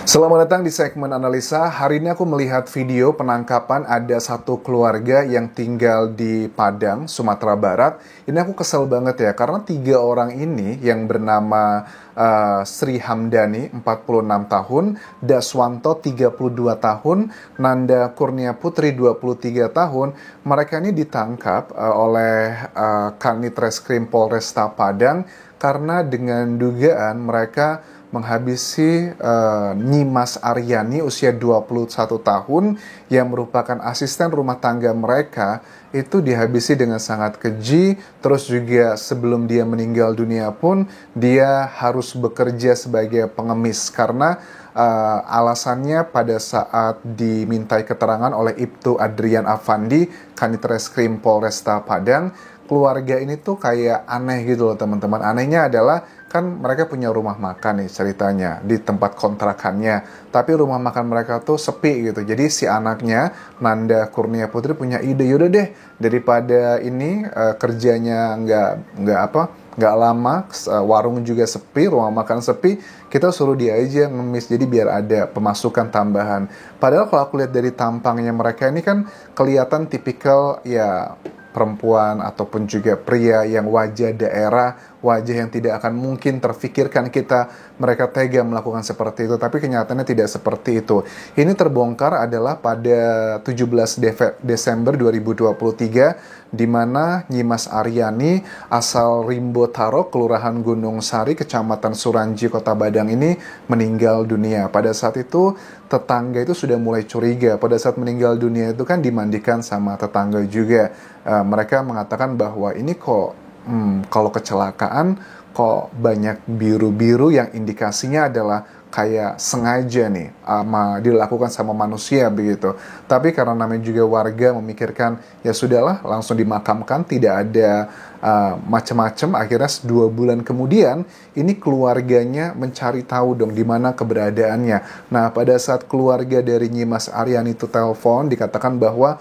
Selamat datang di segmen analisa. Hari ini aku melihat video penangkapan ada satu keluarga yang tinggal di Padang, Sumatera Barat. Ini aku kesel banget ya, karena 3 orang ini yang bernama Sri Hamdani, 46 tahun, Daswanto, 32 tahun, Nanda Kurnia Putri, 23 tahun. Mereka ini ditangkap oleh Kanit Reskrim Polresta Padang karena dengan dugaan mereka menghabisi Nyimas Aryani usia 21 tahun yang merupakan asisten rumah tangga mereka. Itu dihabisi dengan sangat keji. Terus juga sebelum dia meninggal dunia pun dia harus bekerja sebagai pengemis karena alasannya pada saat dimintai keterangan oleh Ibtu Adrian Afandi, Kanit Reskrim Polresta Padang, keluarga ini tuh kayak aneh gitu loh teman-teman. Anehnya adalah kan mereka punya rumah makan nih ceritanya di tempat kontrakannya, tapi rumah makan mereka tuh sepi gitu. Jadi si anaknya Nanda Kurnia Putri punya ide, yaudah deh daripada ini kerjanya nggak lama, warung juga sepi, rumah makan sepi, kita suruh dia aja ngemis, jadi biar ada pemasukan tambahan. Padahal kalau aku lihat dari tampangnya mereka ini kan kelihatan tipikal ya perempuan ataupun juga pria yang wajah daerah, wajah yang tidak akan mungkin terfikirkan kita mereka tega melakukan seperti itu, tapi kenyataannya tidak seperti itu. Ini terbongkar adalah pada 17 Desember 2023 di mana Nyimas Aryani asal Rimbo Taro, Kelurahan Gunung Sari, Kecamatan Suranji, Kota Padang ini meninggal dunia. Pada saat itu tetangga itu sudah mulai curiga. Pada saat meninggal dunia itu kan dimandikan sama tetangga juga. Mereka mengatakan bahwa ini kok kalau kecelakaan kok banyak biru-biru yang indikasinya adalah kayak sengaja nih dilakukan sama manusia begitu. Tapi karena namanya juga warga memikirkan ya sudahlah langsung dimakamkan, tidak ada macam-macam. Akhirnya 2 bulan kemudian ini keluarganya mencari tahu dong di mana keberadaannya. Nah pada saat keluarga dari Nyimas Aryani itu telepon, dikatakan bahwa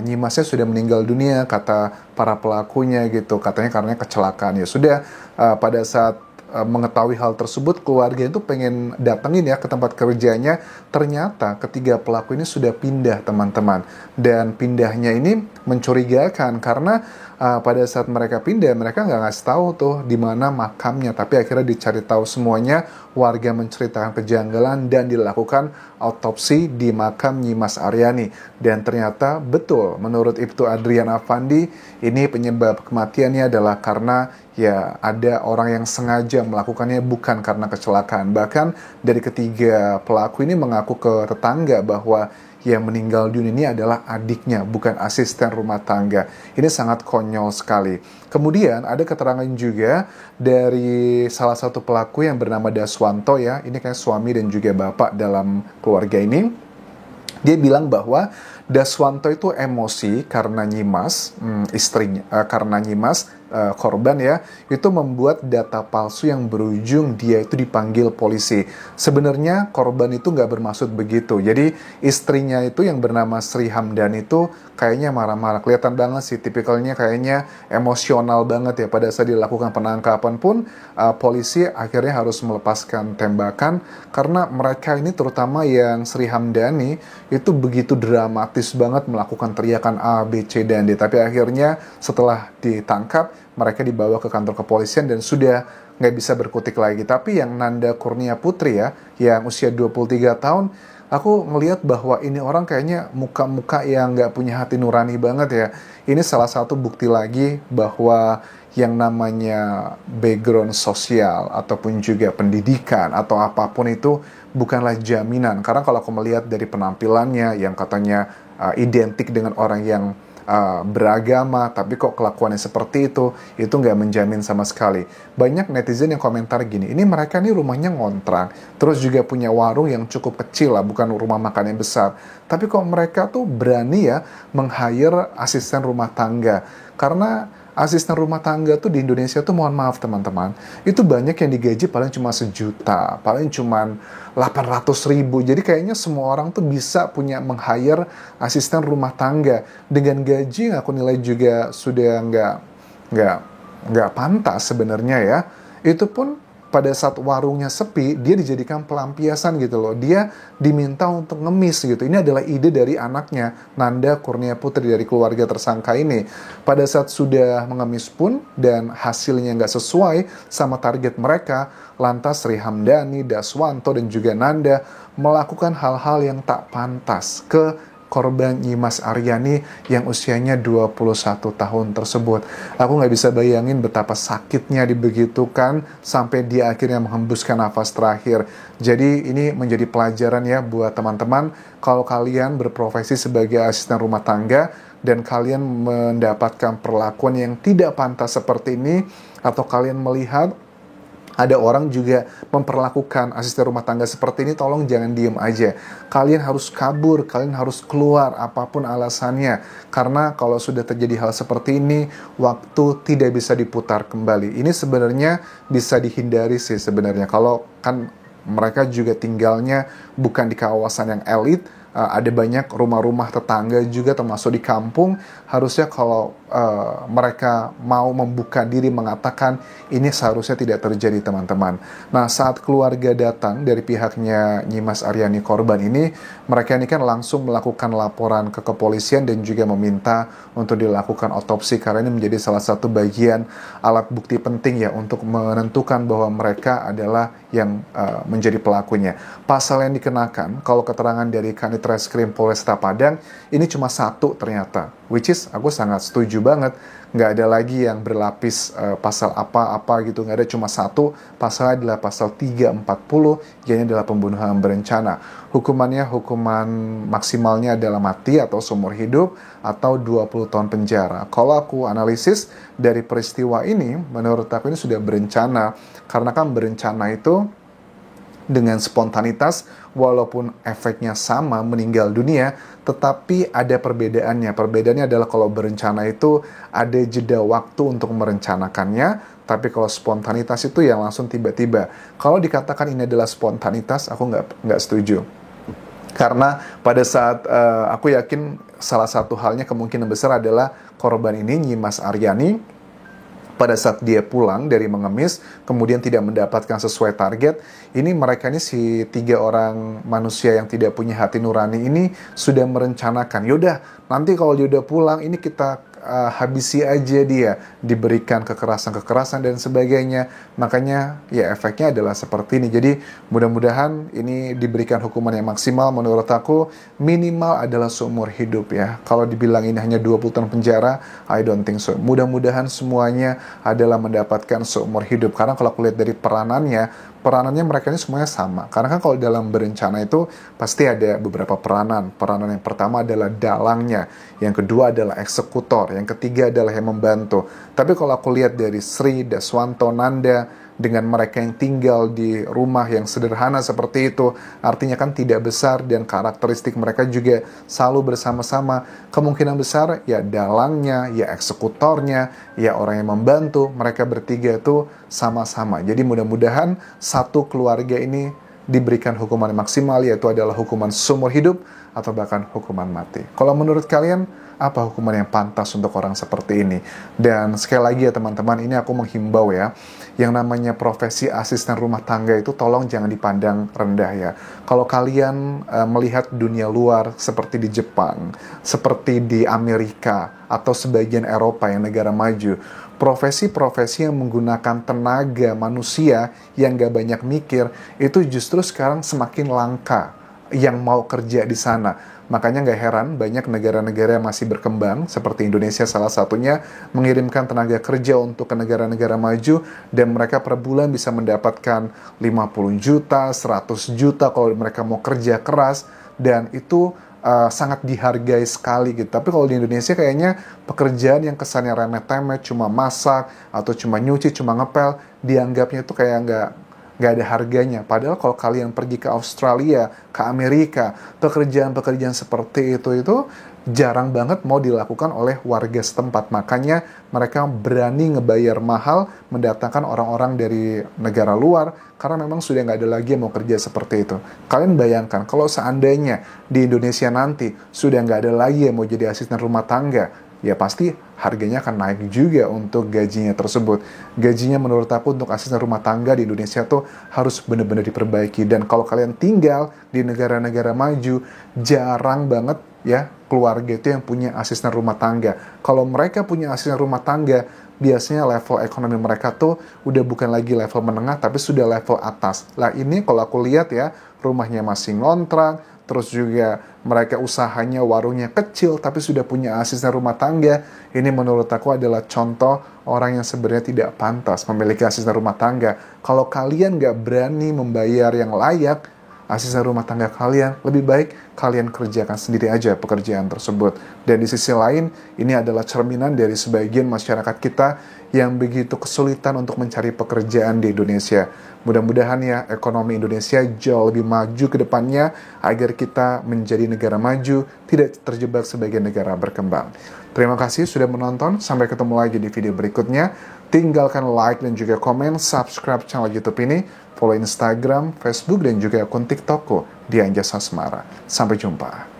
Nyimasnya sudah meninggal dunia, kata para pelakunya gitu. Katanya karena kecelakaan. Ya sudah, pada saat mengetahui hal tersebut, keluarga itu pengen datengin ya ke tempat kerjanya. Ternyata ketiga pelaku ini sudah pindah teman-teman. Dan pindahnya ini mencurigakan karena pada saat mereka pindah, mereka nggak ngasih tahu tuh di mana makamnya. Tapi akhirnya dicari tahu semuanya, warga menceritakan kejanggalan dan dilakukan autopsi di makam Nyimas Aryani. Dan ternyata betul, menurut Ibtu Adrian Afandi, ini penyebab kematiannya adalah karena ya ada orang yang sengaja melakukannya, bukan karena kecelakaan. Bahkan dari ketiga pelaku ini mengaku ke tetangga bahwa yang meninggal dunia ini adalah adiknya, bukan asisten rumah tangga. Ini sangat konyol sekali. Kemudian ada keterangan juga dari salah satu pelaku yang bernama Daswanto ya. Ini kayak suami dan juga bapak dalam keluarga ini. Dia bilang bahwa Daswanto itu emosi karena Nyimas, istrinya, karena Nyimas, korban ya, itu membuat data palsu yang berujung dia itu dipanggil polisi. Sebenarnya korban itu nggak bermaksud begitu. Jadi istrinya itu yang bernama Sri Hamdani itu kayaknya marah-marah. Kelihatan banget sih, tipikalnya kayaknya emosional banget ya. Pada saat dilakukan penangkapan pun, polisi akhirnya harus melepaskan tembakan karena mereka ini, terutama yang Sri Hamdani, itu begitu dramatis banget melakukan teriakan A, B, C, dan D. Tapi akhirnya setelah ditangkap, mereka dibawa ke kantor kepolisian dan sudah nggak bisa berkutik lagi. Tapi yang Nanda Kurnia Putri ya, yang usia 23 tahun, aku ngelihat bahwa ini orang kayaknya muka-muka yang nggak punya hati nurani banget ya. Ini salah satu bukti lagi bahwa yang namanya background sosial ataupun juga pendidikan atau apapun itu bukanlah jaminan. Karena kalau aku melihat dari penampilannya yang katanya identik dengan orang yang beragama, tapi kok kelakuannya seperti itu nggak menjamin sama sekali. Banyak netizen yang komentar gini, ini mereka nih rumahnya ngontrak, terus juga punya warung yang cukup kecil lah, bukan rumah makan yang besar. Tapi kok mereka tuh berani ya meng-hire asisten rumah tangga. Karena asisten rumah tangga tuh di Indonesia tuh, mohon maaf teman-teman, itu banyak yang digaji paling cuma 1 juta, paling cuma 800.000. Jadi kayaknya semua orang tuh bisa punya meng-hire asisten rumah tangga dengan gaji yang aku nilai juga sudah nggak pantas sebenarnya ya. Itu pun pada saat warungnya sepi, dia dijadikan pelampiasan gitu loh. Dia diminta untuk ngemis gitu. Ini adalah ide dari anaknya, Nanda Kurnia Putri, dari keluarga tersangka ini. Pada saat sudah mengemis pun dan hasilnya nggak sesuai sama target mereka, lantas Sri Hamdani, Daswanto, dan juga Nanda melakukan hal-hal yang tak pantas ke korban Nyimas Aryani yang usianya 21 tahun tersebut. Aku nggak bisa bayangin betapa sakitnya dibegitukan sampai dia akhirnya menghembuskan nafas terakhir. Jadi ini menjadi pelajaran ya buat teman-teman, kalau kalian berprofesi sebagai asisten rumah tangga dan kalian mendapatkan perlakuan yang tidak pantas seperti ini, atau kalian melihat ada orang juga memperlakukan asisten rumah tangga seperti ini, tolong jangan diem aja. Kalian harus kabur, kalian harus keluar apapun alasannya. Karena kalau sudah terjadi hal seperti ini, waktu tidak bisa diputar kembali. Ini sebenarnya bisa dihindari sih sebenarnya. Kalau kan mereka juga tinggalnya bukan di kawasan yang elit, ada banyak rumah-rumah tetangga juga termasuk di kampung. Harusnya kalau mereka mau membuka diri mengatakan, ini seharusnya tidak terjadi teman-teman. Nah, saat keluarga datang dari pihaknya Nyimas Aryani korban ini, mereka ini kan langsung melakukan laporan ke kepolisian dan juga meminta untuk dilakukan otopsi, karena ini menjadi salah satu bagian alat bukti penting ya untuk menentukan bahwa mereka adalah yang menjadi pelakunya. Pasal yang dikenakan, kalau keterangan dari Kanit Reskrim Polresta Padang, ini cuma satu ternyata, which is aku sangat setuju banget. Nggak ada lagi yang berlapis pasal apa-apa gitu, nggak ada, cuma satu. Pasalnya adalah pasal 340, yang adalah pembunuhan berencana. Hukuman maksimalnya adalah mati atau seumur hidup atau 20 tahun penjara. Kalau aku analisis dari peristiwa ini, menurut aku ini sudah berencana, karena kan berencana itu dengan spontanitas, walaupun efeknya sama, meninggal dunia, tetapi ada perbedaannya. Perbedaannya adalah kalau berencana itu ada jeda waktu untuk merencanakannya, tapi kalau spontanitas itu yang langsung tiba-tiba. Kalau dikatakan ini adalah spontanitas, aku nggak setuju. Karena pada saat aku yakin salah satu halnya kemungkinan besar adalah korban ini, Nyimas Aryani, pada saat dia pulang dari mengemis, kemudian tidak mendapatkan sesuai target, ini mereka ini si 3 orang manusia yang tidak punya hati nurani ini sudah merencanakan, yaudah nanti kalau dia udah pulang, ini kita habisi aja dia, diberikan kekerasan dan sebagainya. Makanya ya efeknya adalah seperti ini. Jadi mudah-mudahan ini diberikan hukuman yang maksimal. Menurut aku minimal adalah seumur hidup ya. Kalau dibilang ini hanya 20 tahun penjara, I don't think so. Mudah-mudahan semuanya adalah mendapatkan seumur hidup. Karena kalau aku lihat dari peranannya mereka ini semuanya sama. Karena kan kalau dalam berencana itu pasti ada beberapa peranan. Peranan yang pertama adalah dalangnya, yang kedua adalah eksekutor, yang ketiga adalah yang membantu. Tapi kalau aku lihat dari Sri, Daswanto, Nanda, dengan mereka yang tinggal di rumah yang sederhana seperti itu, artinya kan tidak besar, dan karakteristik mereka juga selalu bersama-sama. Kemungkinan besar ya dalangnya, ya eksekutornya, ya orang yang membantu, mereka bertiga itu sama-sama. Jadi mudah-mudahan satu keluarga ini diberikan hukuman yang maksimal, yaitu adalah hukuman seumur hidup atau bahkan hukuman mati. Kalau menurut kalian, apa hukuman yang pantas untuk orang seperti ini? Dan sekali lagi ya teman-teman, ini aku menghimbau ya, yang namanya profesi asisten rumah tangga itu tolong jangan dipandang rendah ya. Kalau kalian melihat dunia luar seperti di Jepang, seperti di Amerika, atau sebagian Eropa yang negara maju, profesi-profesi yang menggunakan tenaga manusia yang gak banyak mikir, itu justru sekarang semakin langka yang mau kerja di sana. Makanya nggak heran banyak negara-negara yang masih berkembang, seperti Indonesia salah satunya, mengirimkan tenaga kerja untuk ke negara-negara maju, dan mereka per bulan bisa mendapatkan 50 juta, 100 juta kalau mereka mau kerja keras, dan itu sangat dihargai sekali gitu. Tapi kalau di Indonesia kayaknya pekerjaan yang kesannya remeh-temeh, cuma masak, atau cuma nyuci, cuma ngepel, dianggapnya itu kayak nggak ada harganya. Padahal kalau kalian pergi ke Australia, ke Amerika, pekerjaan-pekerjaan seperti itu jarang banget mau dilakukan oleh warga setempat. Makanya mereka berani ngebayar mahal mendatangkan orang-orang dari negara luar, karena memang sudah nggak ada lagi yang mau kerja seperti itu. Kalian bayangkan kalau seandainya di Indonesia nanti sudah nggak ada lagi yang mau jadi asisten rumah tangga, ya pasti harganya akan naik juga untuk gajinya tersebut. Gajinya menurut aku untuk asisten rumah tangga di Indonesia tuh harus benar-benar diperbaiki. Dan kalau kalian tinggal di negara-negara maju, jarang banget ya keluarga itu yang punya asisten rumah tangga. Kalau mereka punya asisten rumah tangga, biasanya level ekonomi mereka tuh udah bukan lagi level menengah, tapi sudah level atas. Lah ini kalau aku lihat ya, rumahnya masih ngontrak, terus juga mereka usahanya warungnya kecil tapi sudah punya asisten rumah tangga. Ini menurut aku adalah contoh orang yang sebenarnya tidak pantas memiliki asisten rumah tangga. Kalau kalian nggak berani membayar yang layak asisten rumah tangga kalian, lebih baik kalian kerjakan sendiri aja pekerjaan tersebut. Dan di sisi lain, ini adalah cerminan dari sebagian masyarakat kita yang begitu kesulitan untuk mencari pekerjaan di Indonesia. Mudah-mudahan ya ekonomi Indonesia jauh lebih maju ke depannya agar kita menjadi negara maju, tidak terjebak sebagai negara berkembang. Terima kasih sudah menonton, sampai ketemu lagi di video berikutnya. Tinggalkan like dan juga komen, subscribe channel YouTube ini, follow Instagram, Facebook, dan juga akun TikTokku di Anjas Asmara. Sampai jumpa.